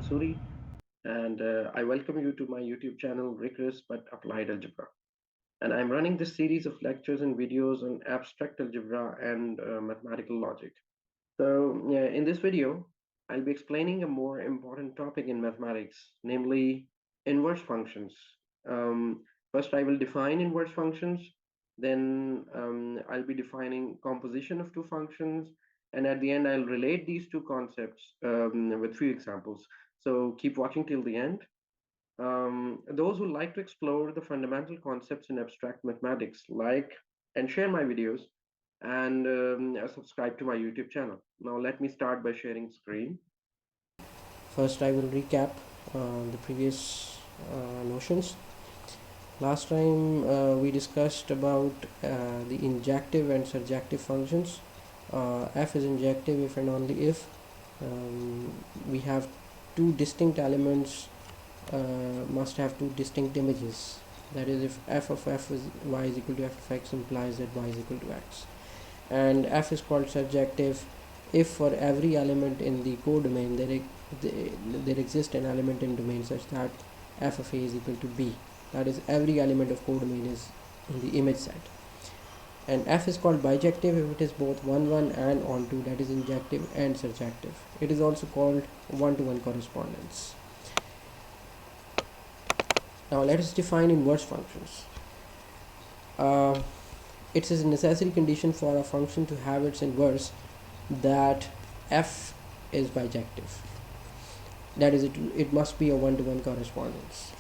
Suri, and I welcome you to my YouTube channel, Rigorous but Applied Algebra. And I'm running this series of lectures and videos on abstract algebra and mathematical logic. So, in this video, I'll be explaining a more important topic in mathematics, namely inverse functions. First, I will define inverse functions, then I'll be defining composition of two functions, and at the end, I'll relate these two concepts with few examples. So keep watching till the end. Those who like to explore the fundamental concepts in abstract mathematics, like and share my videos, and subscribe to my YouTube channel. Now, let me start by sharing screen. First, I will recap the previous notions. Last time we discussed about the injective and surjective functions. F is injective if and only if we have two distinct elements must have two distinct images. That is, if f of f is y is equal to f of x implies that y is equal to x. And f is called surjective if for every element in the codomain there exists an element in domain such that f of a is equal to b. That is, every element of codomain is in the image set. And f is called bijective if it is both 1 and onto, that is injective and surjective. It is also called one-to-one correspondence. Now let us define inverse functions. It is a necessary condition for a function to have its inverse that f is bijective. That is, it must be a one-to-one correspondence.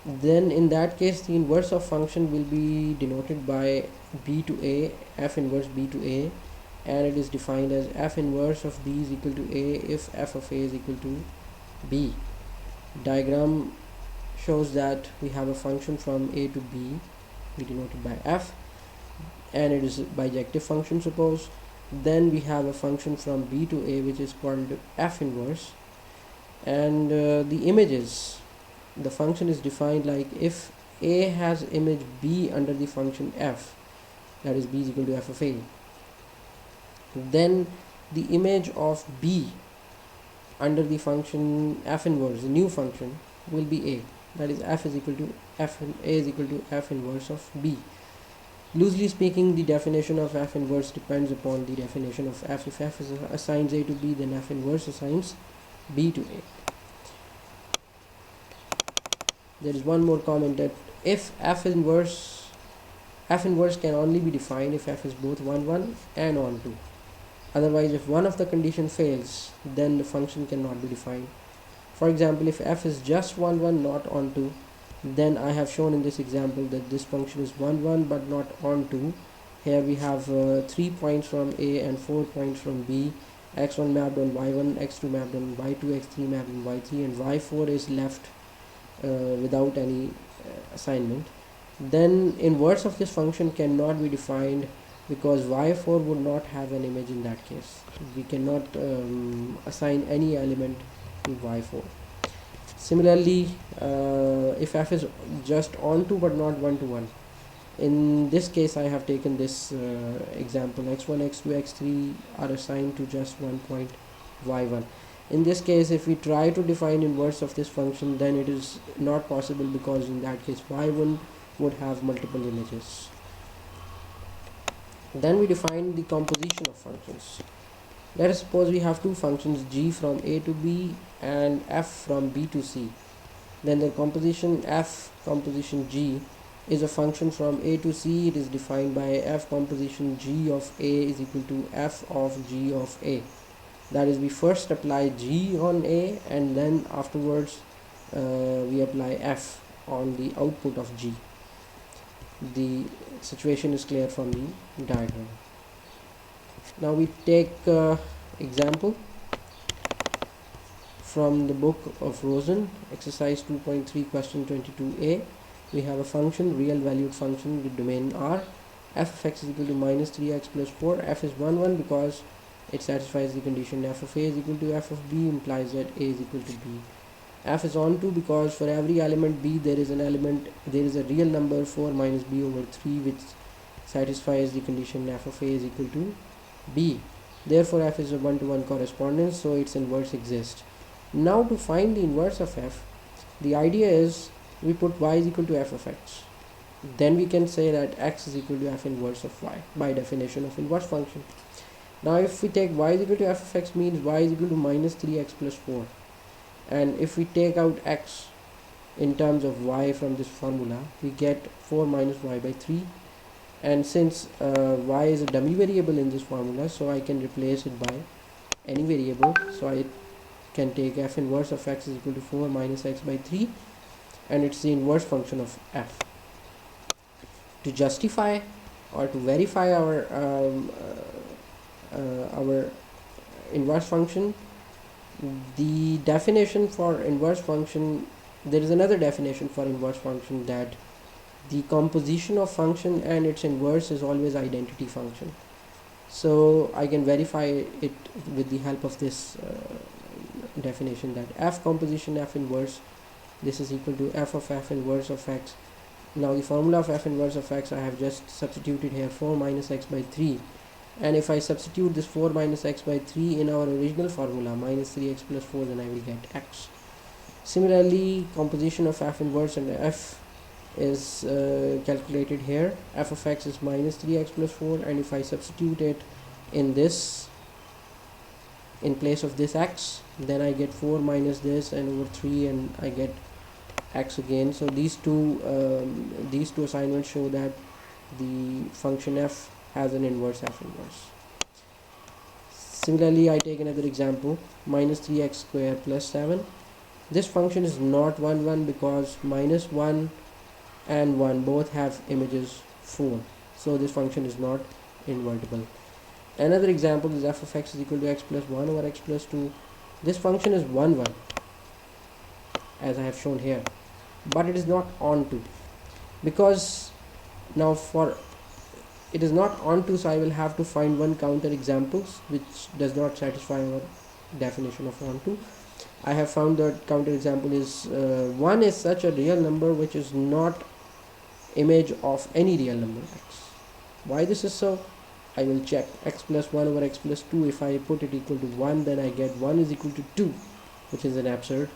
Then in that case, the inverse of function will be denoted by b to a, f inverse b to a, and it is defined as f inverse of b is equal to a if f of a is equal to b. Diagram shows that we have a function from a to b, we denoted by f, and it is a bijective function, suppose. Then we have a function from b to a which is called f inverse, and the images, the function is defined like if a has image b under the function f, that is b is equal to f of a, then the image of b under the function f inverse, the new function, will be a, that is f is equal to f, a is equal to f inverse of b. Loosely speaking, the definition of f inverse depends upon the definition of f. If f assigns a to b, then f inverse assigns b to a. There is one more comment, that if f inverse can only be defined if f is both 1 and onto. Otherwise, if one of the condition fails, then the function cannot be defined. For example, if f is just 1 not onto, then I have shown in this example that this function is 1 but not onto. Here we have 3 points from a and 4 points from b, x1 mapped on y1, x2 mapped on y2, x3 mapped on y3, and y4 is left without any assignment. Then inverse of this function cannot be defined because y4 would not have an image in that case. We cannot assign any element to y4. Similarly, if f is just onto but not 1-to-1, in this case I have taken this example, x1, x2, x3 are assigned to just 1 point y1. In this case, if we try to define inverse of this function, then it is not possible because in that case y1 would have multiple images. Then we define the composition of functions. Let us suppose we have two functions, g from a to b and f from b to c. Then the composition f composition g is a function from a to c. It is defined by f composition g of a is equal to f of g of a. That is, we first apply g on a and then afterwards we apply f on the output of g. The situation is clear from the diagram. Now we take example from the book of Rossen, exercise 2.3, question 22a. We have a function, real valued function with domain R. F of x is equal to minus 3x plus 4. F is 1 because it satisfies the condition f of a is equal to f of b, implies that a is equal to b. F is onto because for every element b there is a real number 4 minus b over 3 which satisfies the condition f of a is equal to b. Therefore f is a one-to-one correspondence, so its inverse exists. Now to find the inverse of f, the idea is we put y is equal to f of x. Then we can say that x is equal to f inverse of y by definition of inverse function. Now if we take y is equal to f of x, means y is equal to minus 3x plus 4. And if we take out x in terms of y from this formula, we get 4 minus y by 3. And since y is a dummy variable in this formula, so I can replace it by any variable. So I can take f inverse of x is equal to 4 minus x by 3, and it's the inverse function of f. To justify or to verify our inverse function, the definition for inverse function, there is another definition for inverse function, that the composition of function and its inverse is always identity function. So I can verify it with the help of this definition, that f composition f inverse, this is equal to f of f inverse of x. Now the formula of f inverse of x, I have just substituted here 4 minus x by 3, and if I substitute this 4 minus x by 3 in our original formula minus 3x plus 4, then I will get x. Similarly, composition of f inverse and f is calculated here. F of x is minus 3x plus 4, and if I substitute it in this, in place of this x, then I get 4 minus this and over 3, and I get x again. So these two assignments show that the function f has an inverse f inverse. Similarly, I take another example, minus 3x square plus 7. This function is not 1 1 because minus 1 and 1 both have images 4, so this function is not invertible. Another example is f of x is equal to x plus 1 over x plus 2. This function is 1 1 as I have shown here, but it is not onto, because now for it is not onto, so I will have to find one counter examples which does not satisfy our definition of onto. I have found that counter example is 1 is such a real number which is not image of any real number x. Why this is so? I will check. X plus 1 over x plus 2, if I put it equal to 1, then I get 1 is equal to 2, which is an absurd.